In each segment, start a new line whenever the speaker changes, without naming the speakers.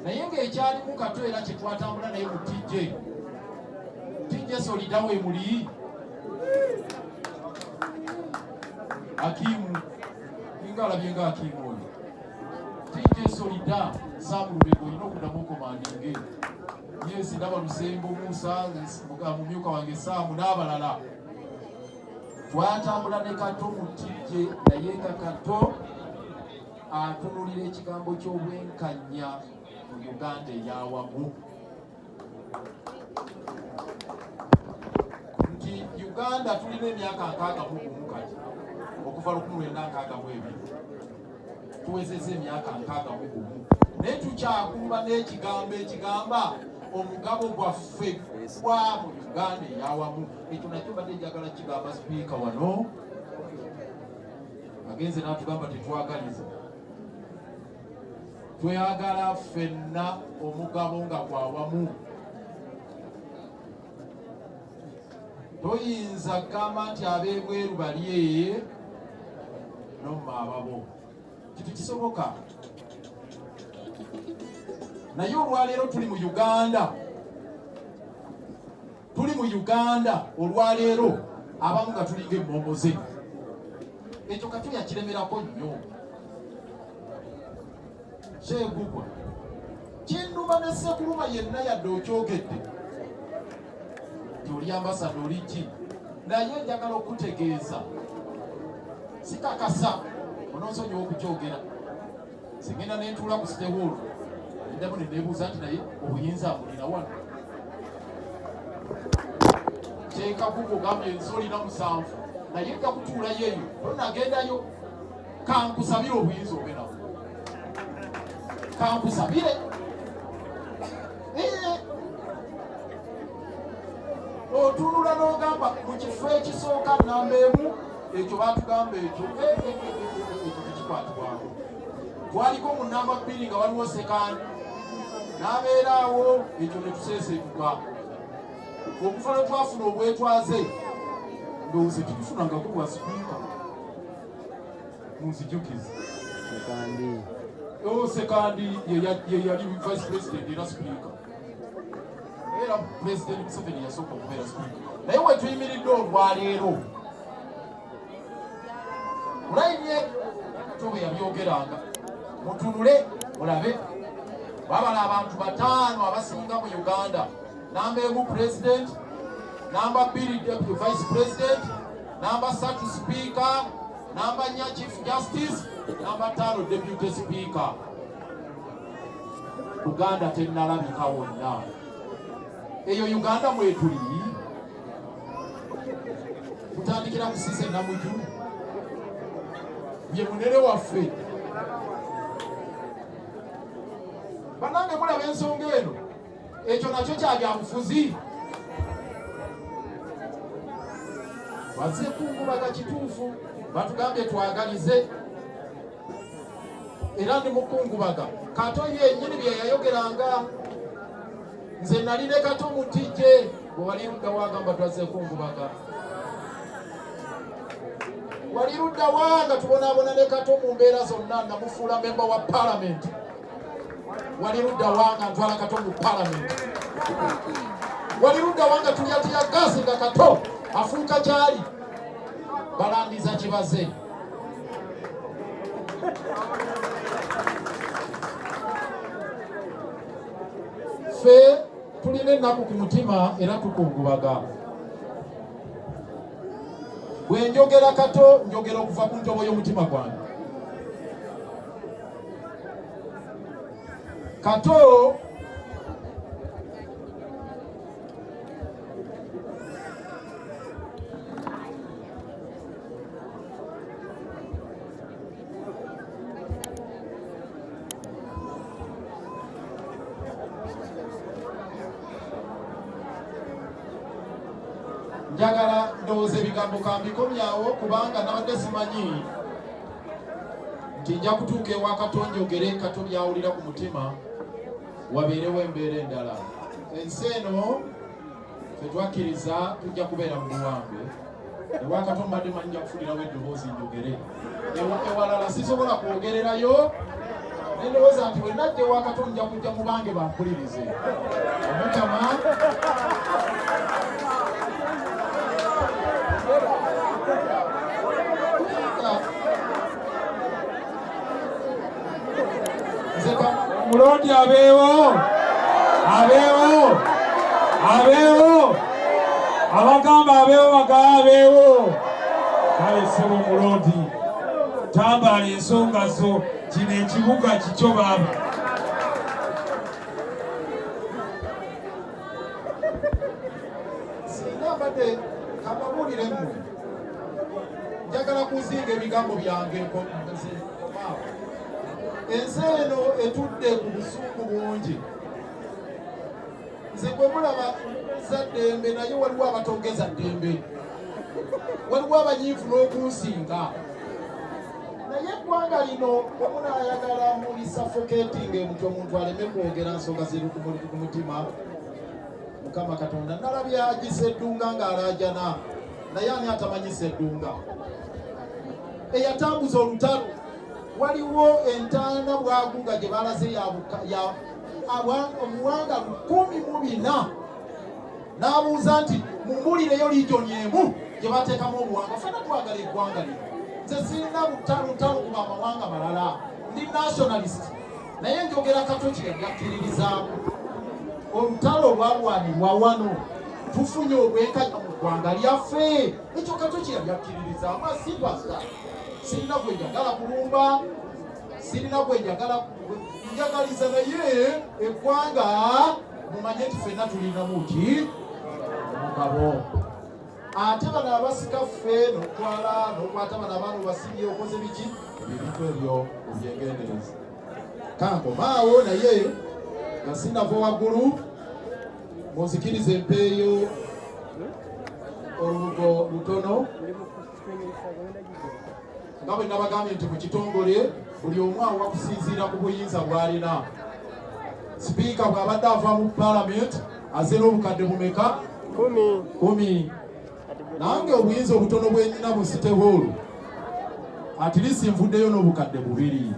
naye ng'ekyalimu Kato era kye twatambula naye mu tijje solida we muli Akimu alabye nga Akimu oyo tijje solida Samulubego olina okuddamu okomandinge Yesi ndaba Lusembo Musa mumyuka wange Saamu n'abalala twatambula ne Kato mu tijje naye nga Kato atunulira ekigambo ky'obwenkanya mu Uganda ey'awamu nti Uganda tulina emyaka 61 kati okuva 1962 tuwezezza emyaka 61 naye tukyakumba n'ekigambo ekigamba omugabo gwaffe gwa mu Uganda ey'awamu. Ekyo nakyo badde njagala kigamba sipiika wano agenze n'atugamba tetwagaliza tweyagala ffenna omugabo nga gwawamu. Toyinza kugamba nti ab'ebweru bali nomma ababo kitu kisoboka. Naye olwaleero tuli mu Uganda olwaleero abamu nga tulinga emmomoze. Ekyo Kato yakiremerako nnyo kyegugwa kinduma ne Ssekuluma yenna yadde okyogedde oli ambasada oli ki naye njagala okutegeeza sikakasa ononsonyiwa okukyogera sigenda nentuula ku sitewolo endamu neneebuuza nti naye obuyinza mulina wano kyekakuga ogambye ensi olina 7 naye nja kutuulayo eyo tonagendayo kankusabire obuyinza obenawo kankusabire otunula n'ogamba mu kifo ekisooka nnamba emu ekyo baatugamba ekyo tekikwatibwako. Twaliko mu nnamba 2 nga waliwo sekandi n'abeeraawo ekyo ne tuseeseetuka okufa ne twafuna obwetwaze ndowooza tulifunanga kulwa sipiika munzijukize sekandi ye yali vice president era sipiika era President Museveni yasooka okubeera sipiika. Naye we tuyimiridde olwaleero mulayinye Kato bwe yabyogeranga mutunule mulabe babala abantu 5 abasinga mu Uganda. Namba 1 President, namba 2 Deputy Vice President, namba 3 Speaker, namba 4 Chief Justice, namba 5 Deputy Speaker. Uganda tennalabika wonna. Eyo Uganda mwetuli kutandikira kusise namuju ye munere waffe banange mulaba ensonga eno ekyo nakyo kyabyabufuzi wazze kungubaga kituufu batugambye twagalize era ndi mukungubaga. Kato yennyini bye yayogeranga nze nali ne Kato mu tijje bwe wali ludda wagamba twazze kungubaga wali ludda wanga tubonaabona ne Kato mu mbeera zonna namufuula memba wa parliament wali ludda wanga ntwala Kato mu parliament wali ludda wanga tulyatiya gasi nga Kato afuuka kyali balandiza kibaze fe tulina ennaku ku mutima era tukungubaga. Bwe njogera Kato njogera okuva ku ntobo y'omutima gwange. Kato njagala ndowooza ebigambo kambikomyawo kubanga nabadde simanyi nti nja kutuuka ewa Kato njogere Kato byawulira ku mutima wabeerewo embeera endala. Ensi eno fetwakkiriza tujja kubeera mu buwambe ewa Kato mbadde manyi nja kufulirawo eddoboozi njogere ewalala sisobola kwogererayo Nendowooza nti bwe najja ewa Kato nja kujja mu bange bampulirize. Omukama
Mulodi abeewo. Abagamba abeewo bagaba abeewo. Kale ssebo Mulodi tambala ensonga zo, kino ekibuga kikyo baaba.
Singa mbadde kababuulire mmwe njagala kuzinga ebigambo byange nkomaawo. Ensi eno etudde ku busungu bungi. Nze bwe mulaba za ddembe naye waliwo abatongeza ddembe, waliwo abanyiivu n'okunsinga. Naye eggwanga lino omunaayagala muli suffocating emutwe omuntu aleme kwogera nsonga ziri ku mutima. Mukama Katonda nalabye agisa eddunga ng'alaajana, naye ani atamanyisa eddunga? Eyatambuza olutalo waliwo entaana bwagunga gye balaze omuwanga 14 n'abuuza nti mumbulireyo ligyoni emu gye bateekamu obuwanga. Ffenna twagala eggwanga lino. Nze sirina lutalo kuba amawanga malala, ndi nationalist, naye njogera Kato kye yakkiririzaamu. Olutalo olwalwanirwa wano tufunye obwenkanya mu ggwanga lyaffe, ekyo Kato kye yakkiririzaamu. Asibasa sirina gwe njagala kulumba, sirina gwe njagaliza, naye eggwanga mumanye nti ffenna tulinamu ki omugabo. Ate bano abasika ffe n'otwala n'okwata bano abaana obasibye okoze biki ebintu ebyo ebyengendereza. Kankomaawo naye nga sinava waggulu, munzikirize empeeyo olubugo lutono. Nga bwe nabagambye nti mu kitongole buli omu awa kusinziira ku buyinza bw'alina. Sipiika bw'abadde ava mu Parliament azze n'obukadde bumeka? 10. Nange obuyinza obutono bwe nnina bu City Hall at least nvuddeyo n'obukadde 2.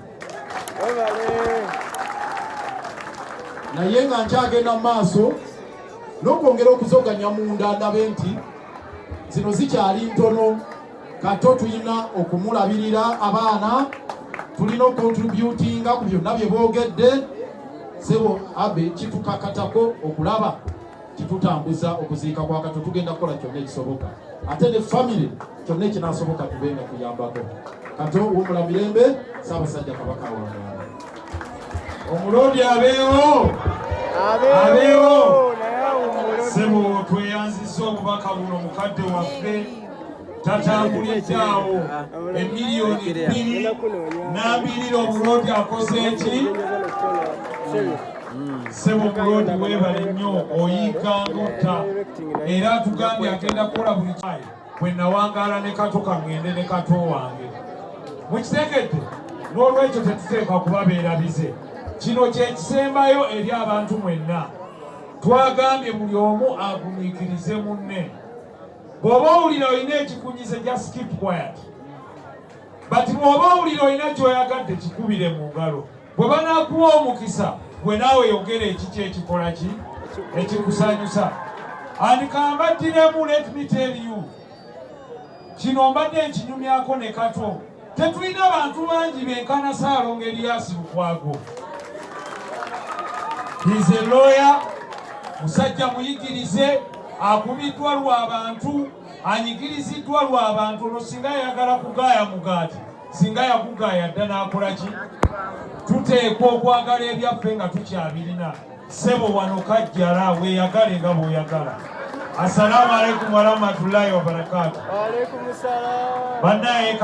Naye nga nkyagenda mu maaso n'okwongera okuzoganya munda ndabe nti zino zikyali ntono. Kato tulina okumulabirira abaana, tulina okontributinga ku byonna bye boogedde. Sebo abe kitukakatako okulaba kitutambuza okuziika kwa Kato. Tugenda kukola kyonna ekisoboka, ate ne family kyonna ekinasoboka tubenga kuyambako. Kato wumula mirembe, Ssaabasajja Kabaka w'Abaganda.
Omulodi abeewo. Sebo tweyanzisa obubaka buno mukadde waffe tatambuliddeawo emiliyoni 2 n'ambirira obulodi akoze eki? Sebo Mulodi weebale nnyo, oyiikanga ota. Era atugambye agenda kukola buli kimu. Bwe nawangaala ne Kato kangende ne Kato wange. Mukitegedde? N'olwekyo tetuteeka kubabeera bize. Kino kye kisembayo eri abantu mwenna. Twagambye buli omu agumiikirize munne. Bw'oba owulira olina ekikunyize just keep quiet. But bw'oba owulira olina ky'oyagadde kikubire mu ngalo. Bwe banaakuwa omukisa gwe naawe yogera ekiki ekikola ki ekikusanyusa. And kambaddiremu, let me tell you, kino mbadde nkinyumyako ne Kato. Tetulina bantu bangi benkana Ssaalongo Erias Lukwago. He is a lawyer, musajja muyigirize, akubiddwa lw'abantu, anyigiriziddwa lw'abantu. Olwo singa yagala kugaaya mugaati, singa yakugaaya dda n'akola ki? Tuteekwa okwagala ebyaffe nga tukyabirina. Sebo wano kajjala, weeyagale nga bw'oyagala. Assalamu alaikum warahmatullahi wabarakatuh. Wa alaikum salaam. Bannaye